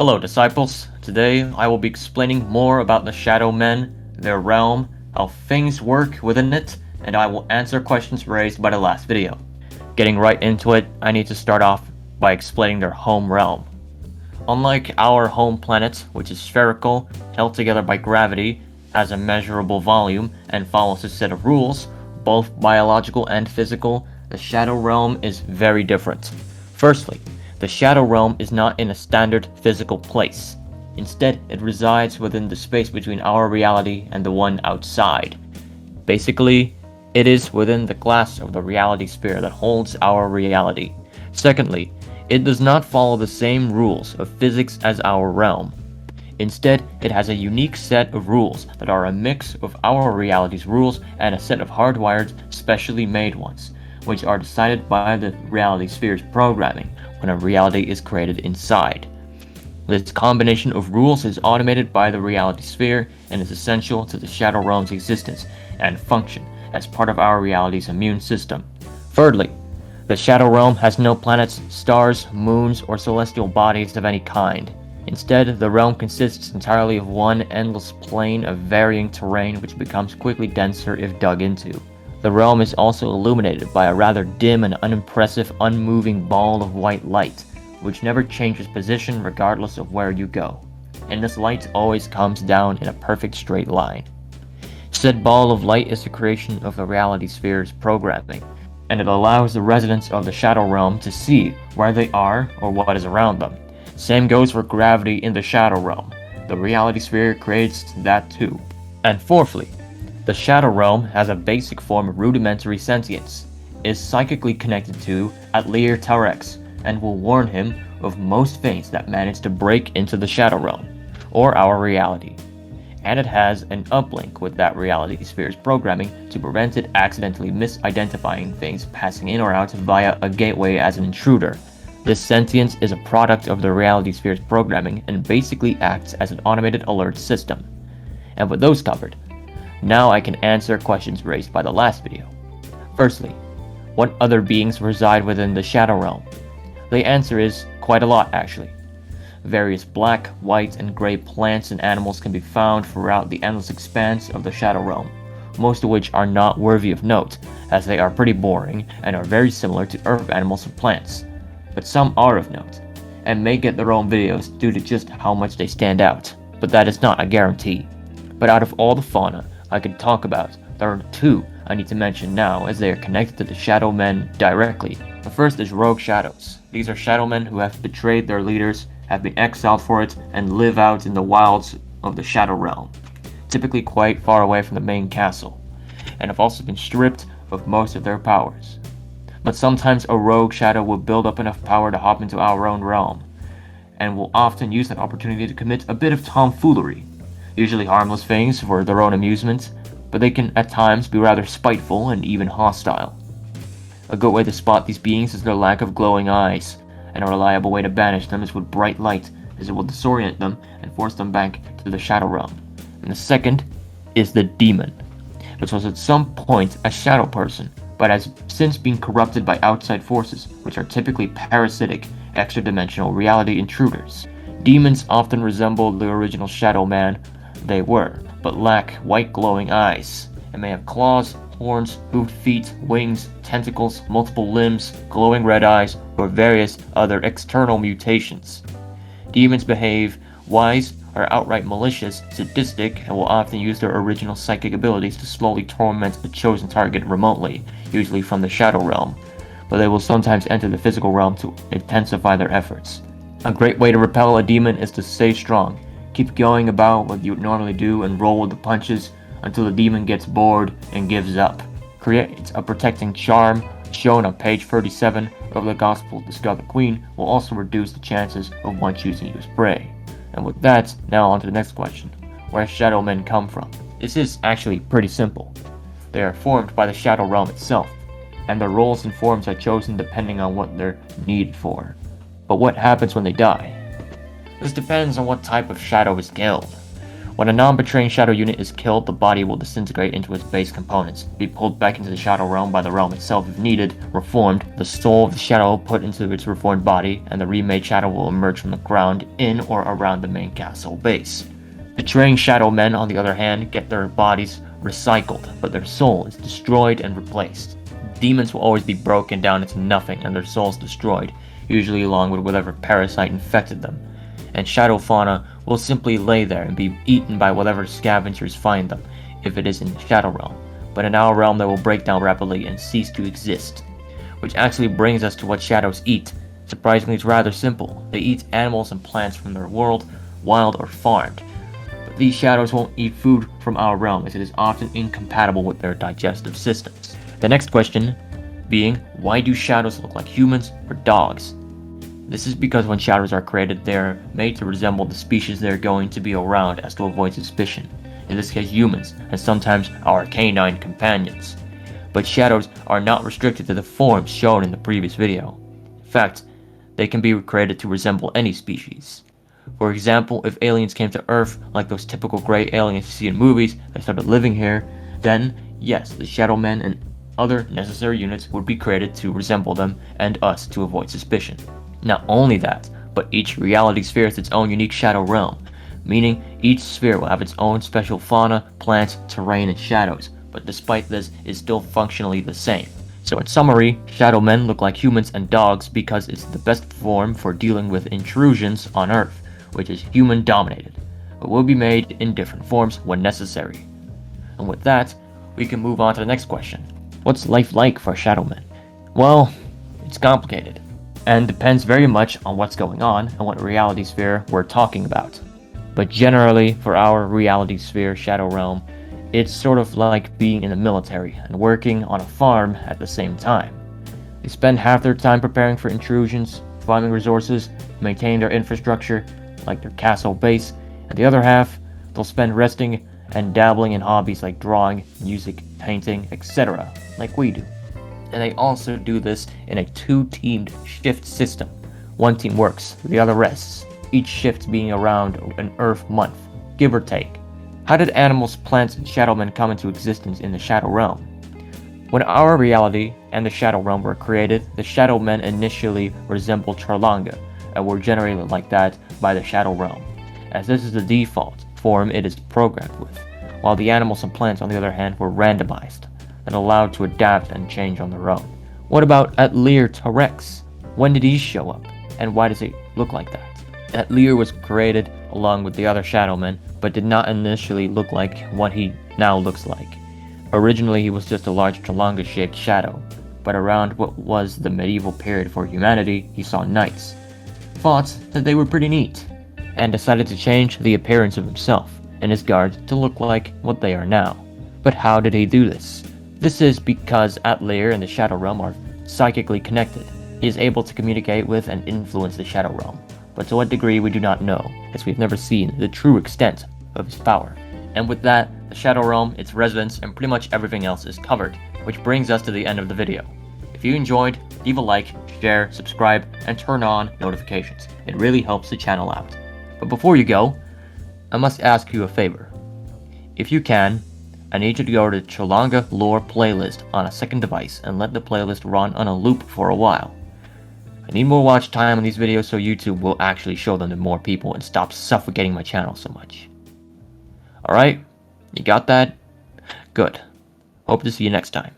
Hello, disciples. Today I will be explaining more about the Shadow Men, their realm, how things work within it, and I will answer questions raised by the last video. Getting right into it, I need to start off by explaining their home realm. Unlike our home planet, which is spherical, held together by gravity, has a measurable volume, and follows a set of rules, both biological and physical, the Shadow Realm is very different. Firstly, the Shadow Realm is not in a standard physical place. Instead, it resides within the space between our reality and the one outside. Basically, it is within the glass of the reality sphere that holds our reality. Secondly, it does not follow the same rules of physics as our realm. Instead, it has a unique set of rules that are a mix of our reality's rules and a set of hardwired, specially made ones, which are decided by the reality sphere's programming when a reality is created inside. This combination of rules is automated by the reality sphere and is essential to the Shadow Realm's existence and function as part of our reality's immune system. Thirdly, the Shadow Realm has no planets, stars, moons, or celestial bodies of any kind. Instead, the realm consists entirely of one endless plane of varying terrain which becomes quickly denser if dug into. The realm is also illuminated by a rather dim and unimpressive unmoving ball of white light, which never changes position regardless of where you go, and this light always comes down in a perfect straight line. Said ball of light is the creation of the reality sphere's programming, and it allows the residents of the Shadow Realm to see where they are or what is around them. Same goes for gravity in the Shadow Realm. The reality sphere creates that too. And fourthly, the Shadow Realm has a basic form of rudimentary sentience, is psychically connected to Atelier Tarex, and will warn him of most things that manage to break into the Shadow Realm, or our reality. And it has an uplink with that reality sphere's programming to prevent it accidentally misidentifying things passing in or out via a gateway as an intruder. This sentience is a product of the reality sphere's programming and basically acts as an automated alert system. And with those covered, now I can answer questions raised by the last video. Firstly, what other beings reside within the Shadow Realm? The answer is quite a lot actually. Various black, white, and gray plants and animals can be found throughout the endless expanse of the Shadow Realm, most of which are not worthy of note, as they are pretty boring and are very similar to Earth animals and plants. But some are of note, and may get their own videos due to just how much they stand out, but that is not a guarantee. But out of all the fauna I could talk about, there are two I need to mention now as they are connected to the Shadow Men directly. The first is rogue shadows. These are shadow men who have betrayed their leaders, have been exiled for it, and live out in the wilds of the Shadow Realm, typically quite far away from the main castle, and have also been stripped of most of their powers. But sometimes a rogue shadow will build up enough power to hop into our own realm, and will often use that opportunity to commit a bit of tomfoolery, usually harmless things for their own amusement, but they can at times be rather spiteful and even hostile. A good way to spot these beings is their lack of glowing eyes, and a reliable way to banish them is with bright light, as it will disorient them and force them back to the Shadow Realm. And the second is the demon, which was at some point a shadow person, but has since been corrupted by outside forces, which are typically parasitic, extra-dimensional reality intruders. Demons often resemble the original Shadow Man they were, but lack white glowing eyes, and may have claws, horns, hoofed feet, wings, tentacles, multiple limbs, glowing red eyes, or various other external mutations. Demons behave wise, are outright malicious, sadistic, and will often use their original psychic abilities to slowly torment a chosen target remotely, usually from the Shadow Realm, but they will sometimes enter the physical realm to intensify their efforts. A great way to repel a demon is to stay strong. Keep going about what you would normally do and roll with the punches until the demon gets bored and gives up. Create a protecting charm, shown on page 37 of the Gospel to Scarlet Queen, will also reduce the chances of one choosing you as prey. And with that, now on to the next question. Where Shadow Men come from? This is actually pretty simple. They are formed by the Shadow Realm itself, and their roles and forms are chosen depending on what they're needed for. But what happens when they die? This depends on what type of shadow is killed. When a non-betraying shadow unit is killed, the body will disintegrate into its base components, be pulled back into the shadow realm by the realm itself if needed, reformed, the soul of the shadow put into its reformed body, and the remade shadow will emerge from the ground in or around the main castle base. Betraying shadow men, on the other hand, get their bodies recycled, but their soul is destroyed and replaced. Demons will always be broken down into nothing and their souls destroyed, usually along with whatever parasite infected them. And shadow fauna will simply lay there and be eaten by whatever scavengers find them, if it is in the shadow realm. But in our realm they will break down rapidly and cease to exist. Which actually brings us to what shadows eat. Surprisingly, it's rather simple. They eat animals and plants from their world, wild or farmed. But these shadows won't eat food from our realm, as it is often incompatible with their digestive systems. The next question being, why do shadows look like humans or dogs? This is because when shadows are created, they are made to resemble the species they are going to be around as to avoid suspicion. In this case, humans, and sometimes our canine companions. But shadows are not restricted to the forms shown in the previous video. In fact, they can be created to resemble any species. For example, if aliens came to Earth, like those typical gray aliens you see in movies, that started living here, then yes, the shadow men and other necessary units would be created to resemble them and us to avoid suspicion. Not only that, but each reality sphere has its own unique shadow realm, meaning each sphere will have its own special fauna, plants, terrain, and shadows, but despite this, is still functionally the same. So in summary, shadow men look like humans and dogs because it's the best form for dealing with intrusions on Earth, which is human dominated, but will be made in different forms when necessary. And with that, we can move on to the next question. What's life like for shadow men? Well, it's complicated, and depends very much on what's going on and what reality sphere we're talking about. But generally, for our reality sphere shadow realm, it's sort of like being in the military and working on a farm at the same time. They spend half their time preparing for intrusions, farming resources, maintaining their infrastructure, like their castle base, and the other half, they'll spend resting and dabbling in hobbies like drawing, music, painting, etc., like we do. And they also do this in a two-teamed shift system. One team works, the other rests, each shift being around an Earth month, give or take. How did animals, plants, and shadow men come into existence in the shadow realm? When our reality and the shadow realm were created, the shadow men initially resembled Charlanga, and were generated like that by the shadow realm, as this is the default form it is programmed with, while the animals and plants on the other hand were randomized and allowed to adapt and change on their own. What about Atlir Tarex? When did he show up, and why does he look like that? Atlir was created along with the other shadow men, but did not initially look like what he now looks like. Originally he was just a large Charlanga-shaped shadow, but around what was the medieval period for humanity, he saw knights, thought that they were pretty neat, and decided to change the appearance of himself and his guards to look like what they are now. But how did he do this? This is because Atlir and the Shadow Realm are psychically connected. He is able to communicate with and influence the Shadow Realm, but to what degree we do not know, as we've never seen the true extent of his power. And with that, the Shadow Realm, its residents, and pretty much everything else is covered, which brings us to the end of the video. If you enjoyed, leave a like, share, subscribe, and turn on notifications. It really helps the channel out. But before you go, I must ask you a favor. If you can, I need you to go to the Charlanga Lore playlist on a second device and let the playlist run on a loop for a while. I need more watch time on these videos so YouTube will actually show them to more people and stop suffocating my channel so much. Alright, you got that? Good. Hope to see you next time.